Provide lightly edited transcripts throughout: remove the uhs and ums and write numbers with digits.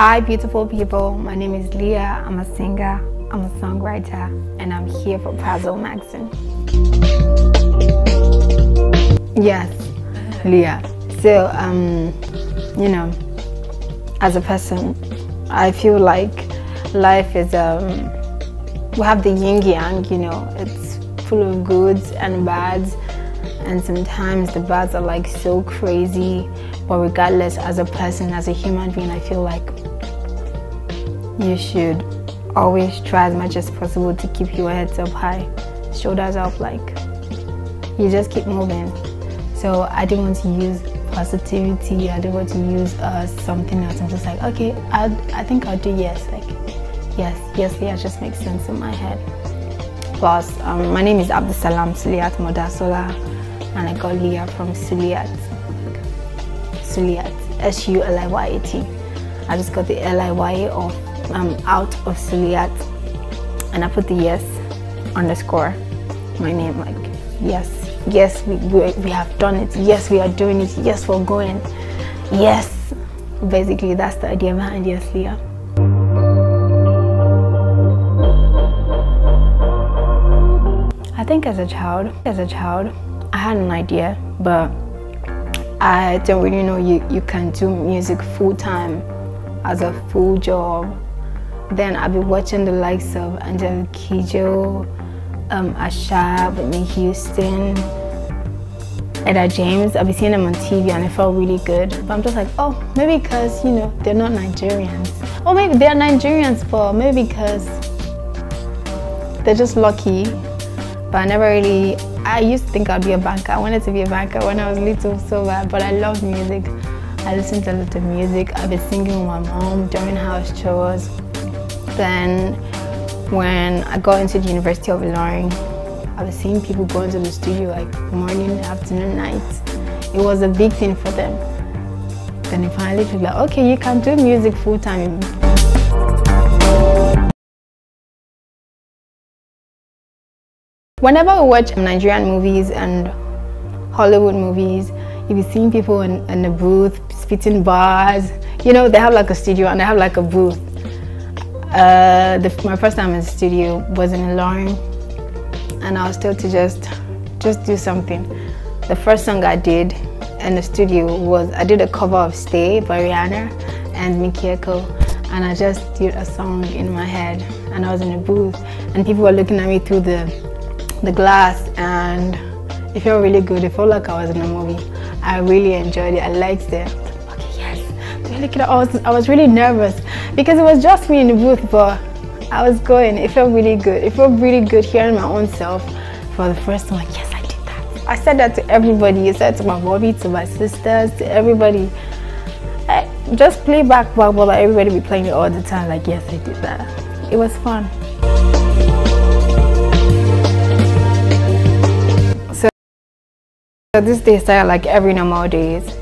Hi beautiful people, my name is Liya. I'm a singer, I'm a songwriter, and I'm here for Puzzle Magazine. Yes, Liya. So, you know, as a person, I feel like life is, we have the yin yang, you know, it's full of goods and bads, and sometimes the bads are like so crazy. But regardless, as a person, as a human being, I feel like you should always try as much as possible to keep your heads up high, shoulders up, like you just keep moving. So I didn't want to use positivity, I didn't want to use something else. I'm just like, okay, I think I'll do yes. Like, yes, yeah, just makes sense in my head. Plus, my name is Suliyat Modasola, and I got Liya from Suliyat, S-U-L-I-Y-A-T. I just got the L-I-Y-A off. Out of Suliyat, and I put the yes underscore my name, like yes we have done it, yes we are doing it, yes we're going, yes. Basically that's the idea behind yes Liya. I think as a child I had an idea, but I don't really know you can do music full-time as a full job. Then I'll be watching the likes of Angelique Kidjo, Asha, Whitney Houston, Etta James. I'll be seeing them on TV and it felt really good. But I'm just like, oh, maybe because, you know, they're not Nigerians. Or maybe they're Nigerians, but maybe because they're just lucky. But I never really, I used to think I'd be a banker. I wanted to be a banker when I was little, so bad, but I love music. I listen to a lot of music. I've been singing with my mom during house chores. Then when I got into the University of Ilorin, I was seeing people go into the studio like morning, afternoon, night. It was a big thing for them. Then they finally feel like, okay, you can do music full time. Whenever we watch Nigerian movies and Hollywood movies, you'll be seeing people in the booth spitting bars. You know, they have like a studio and they have like a booth. My first time in the studio was in Ilorin, and I was told to just do something. The first song I did in the studio was, I did a cover of Stay by Rihanna and Mickey Echo, and I just did a song in my head, and I was in a booth and people were looking at me through the glass, and it felt really good. It felt like I was in a movie. I really enjoyed it. I liked it. Okay, yes. I was really nervous because it was just me in the booth, but I was going. It felt really good. It felt really good hearing my own self for the first time. Like, yes, I did that. I said that to everybody. I said to my mommy, to my sisters, to everybody. Just play back, everybody be playing it all the time. Like, yes, I did that. It was fun. So this day started like every normal days.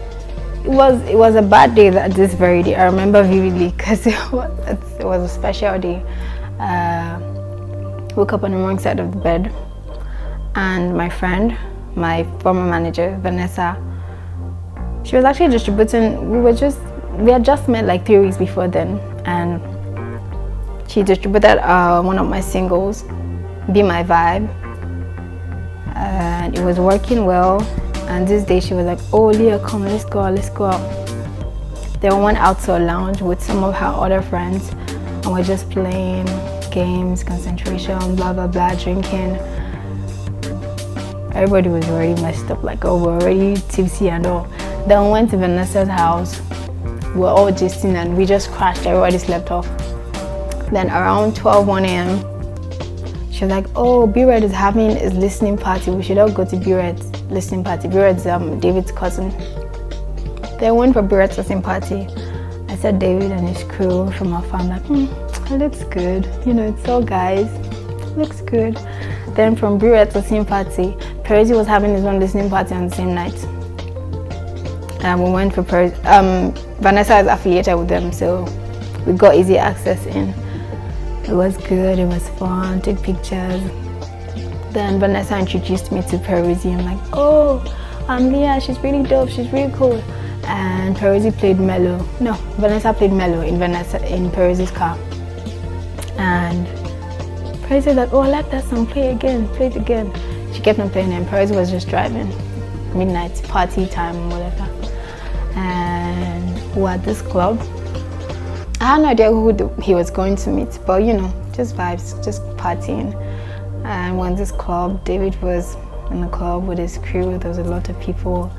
It was a bad day this very day. I remember vividly because it was a special day. Woke up on the wrong side of the bed, and my friend, my former manager Vanessa, she was actually distributing. We had just met like 3 weeks before then, and she distributed one of my singles, Be My Vibe. And it was working well, and this day she was like, oh Liya, come, let's go out. Then we went out to a lounge with some of her other friends, and we're just playing games, concentration, blah blah blah, drinking. Everybody was already messed up, like, oh, we're already tipsy and all. Then we went to Vanessa's house. We were all gisting and we just crashed. Everybody slept off. Then around 1 a.m. she was like, oh, B-Red is having his listening party. We should all go to B-Red's listening party. B-Red's David's cousin. They went for B-Red's listening party. I said David and his crew from our farm, like, it looks good. You know, it's all guys. Looks good. Then from B-Red's listening party, Perezi was having his own listening party on the same night. And we went for Perezi. Vanessa is affiliated with them, so we got easy access in. It was good, it was fun, took pictures. Then Vanessa introduced me to Perezi. I'm like, oh, Liya, she's really dope, she's really cool. and Peruzzi played mellow. No, Vanessa played mellow in Peruzzi's car. And Peruzzi said that, oh, I like that song, play it again. She kept on playing it, and Peruzzi was just driving, midnight, party time, whatever. And we were at this club. I had no idea who he was going to meet, but you know, just vibes, just partying. And when this club, David was in the club with his crew. There was a lot of people,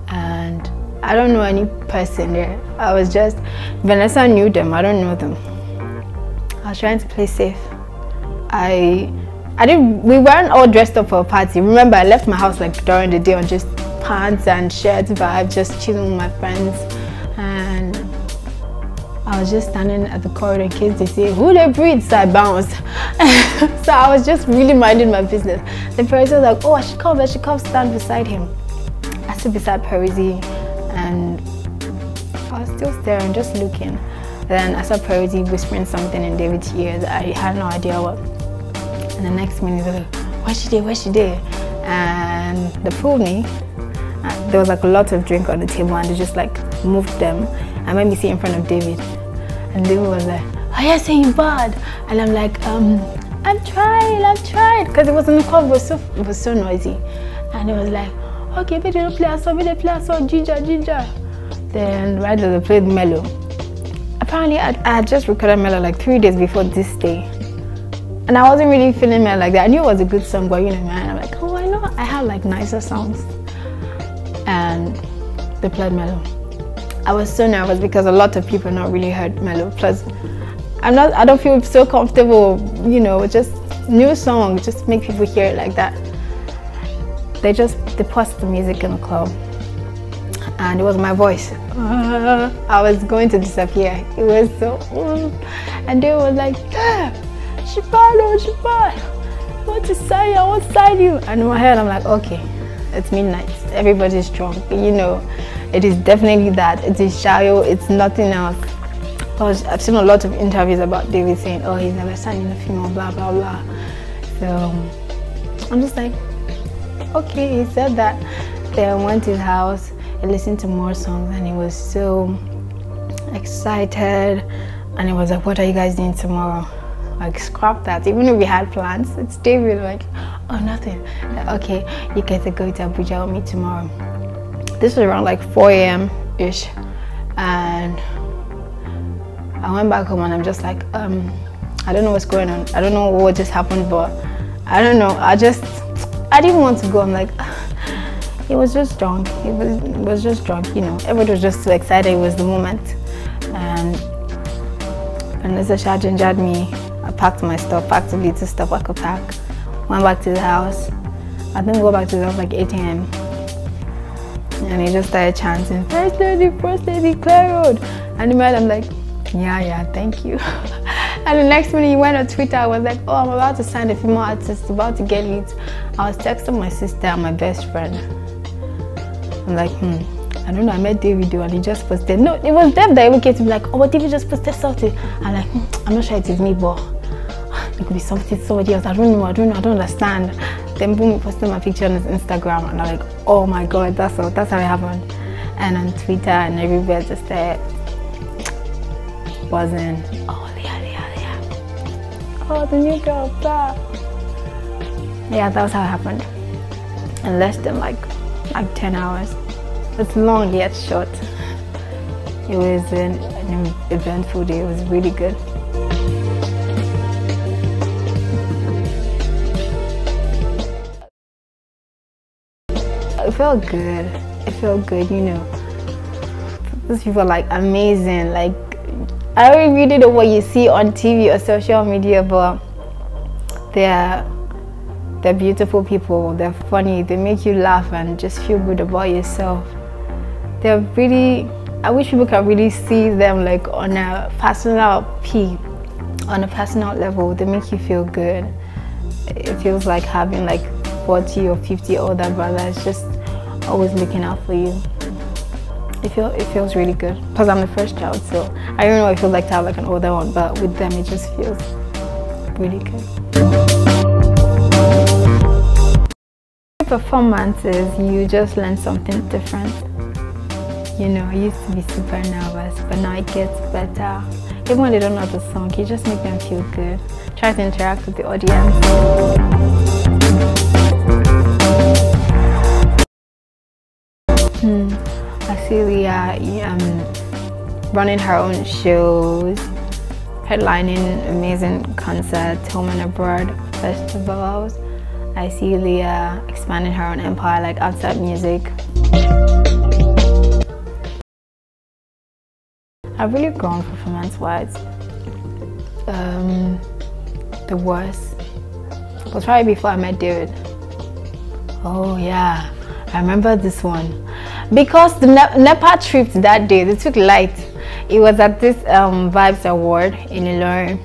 and I don't know any person there. Vanessa knew them, I don't know them. I was trying to play safe. We weren't all dressed up for a party. Remember, I left my house like during the day on just pants and shirt vibe, just chilling with my friends. And I was just standing at the corridor in case they say, who they breed? So I bounced. So I was just really minding my business. The person was like, oh, I should come stand beside him. I stood beside Peruzzi, and I was still staring, just looking. Then I saw Peruzzi whispering something in David's ear that I had no idea what. And the next minute, they were like, where's she there? And they pulled me. There was like a lot of drink on the table, and they just like moved them and made me sit in front of David. And David was like, oh yeah, say you bad. And I'm like, I've tried. Because it was in the club, it was so noisy. And it was like, okay, baby, don't play a song, ginger. Then right as I played mellow. Apparently I had just recorded mellow like 3 days before this day. And I wasn't really feeling mellow like that. I knew it was a good song, but you know, man, I'm like, oh, I know I have like nicer songs. And they played mellow. I was so nervous because a lot of people not really heard mellow. Plus, I don't feel so comfortable, you know, just new song, just make people hear it like that. They paused the music in the club, and it was my voice. I was going to disappear. It was so, and they were like, Shibano, I want to sign you. And in my head, I'm like, okay, it's midnight. Everybody's drunk, you know. It is definitely that. It is shallow. It's nothing else. Because I've seen a lot of interviews about David saying, oh, he's never signed a female, blah, blah, blah. So I'm just like, okay, he said that. Then I went to his house and listened to more songs, and he was so excited. And he was like, what are you guys doing tomorrow? Like, scrap that. Even if we had plans, it's David. Like, oh, nothing. Like, okay, you guys are going to Abuja with me tomorrow. This was around like 4 a.m.-ish. And I went back home, and I'm just like, I don't know what's going on. I don't know what just happened, but I don't know. I didn't want to go. I'm like, he was just drunk. He was just drunk, you know. Everybody was just so excited. It was the moment. And Mr. Shah gingered me. I packed my stuff, packed the little stuff I could pack. Went back to the house. I didn't go back to the house like 8 a.m. And he just started chanting, First Lady, Claire Road. And in my head, I'm like, yeah, thank you. And the next minute he went on Twitter, I was like, oh, I'm about to sign a female artist, about to get lit. I was texting my sister and my best friend. I'm like, I don't know, I met David and he just posted. No, it was them that even came to me like, oh, but David just posted something. I'm like, I'm not sure it is me, but it could be somebody else. I don't know, understand. Then boom, he posted my picture on his Instagram, and I'm like, oh my God, that's how it happened. And on Twitter and everywhere just there, buzzing. Oh, Liya. Oh, the new girl, blah. Yeah, that was how it happened. In less than like 10 hours. It's long yet short. It was an eventful day. It was really good. It felt good, you know. Those people are like amazing. Like, I don't really know what you see on TV or social media, but they're beautiful people. They're funny. They make you laugh and just feel good about yourself. They're really, I wish people could really see them like on a personal level. They make you feel good. It feels like having like 40 or 50 older brothers just always looking out for you. It feels really good because I'm the first child, so I don't know what it feels like to have like an older one, but with them it just feels really good. Performances, you just learn something different. You know, I used to be super nervous, but now it gets better. Even when they don't know the song, you just make them feel good. Try to interact with the audience. I see Liya running her own shows, headlining amazing concerts, home and abroad festivals. I see Liya expanding her own empire, like outside music. I've really grown performance-wise. The worst was probably before I met David. Oh yeah, I remember this one. Because the NEPA trip that day, they took light. It was at this Vibes Award in Ilorin.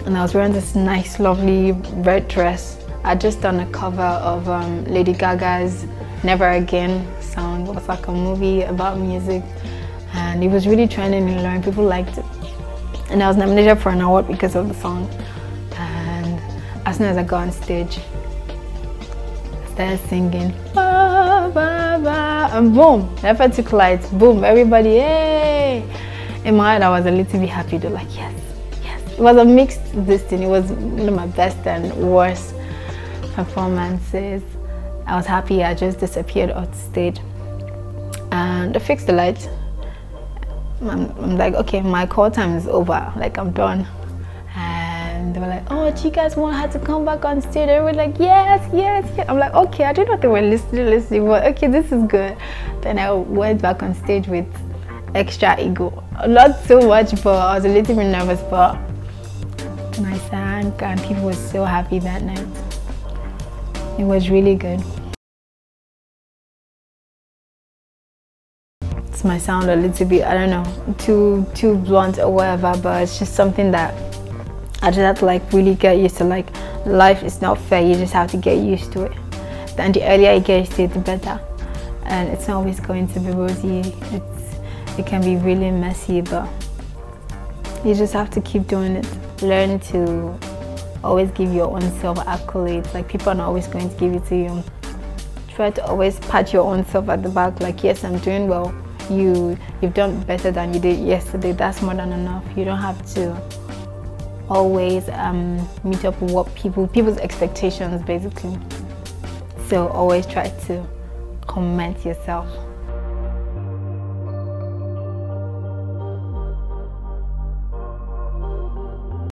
And I was wearing this nice, lovely red dress. I'd just done a cover of Lady Gaga's Never Again song. It was like a movie about music. And it was really trending in Ilorin. People liked it. And I was nominated for an award because of the song. And as soon as I got on stage, I started singing. Ba, ba, ba, and boom, never took light. Boom, everybody, hey! In my head, I was a little bit happy. They're like, yes, yes. It was a mixed this thing. It was one of my best and worst performances. I was happy. I just disappeared off the stage. And I fixed the lights. I'm like, okay, my call time is over. Like, I'm done. And they were like, oh, do you guys want her to come back on stage? They were like, yes, yes, yes. I'm like, okay, I didn't know they were listening, but okay, this is good. Then I went back on stage with extra ego. Not so much, but I was a little bit nervous, but I sang and people were so happy that night. It was really good. This might sound a little bit, I don't know, too blunt or whatever, but it's just something that I just have to like really get used to. Like, life is not fair, you just have to get used to it. And the earlier you get used to it, the better. And it's not always going to be rosy. It can be really messy, but you just have to keep doing it. Learn to always give your own self accolades. Like, people are not always going to give it to you. Try to always pat your own self at the back, like, yes, I'm doing well. You've done better than you did yesterday. That's more than enough. You don't have to always meet up with what people's expectations, basically. So always try to commend yourself.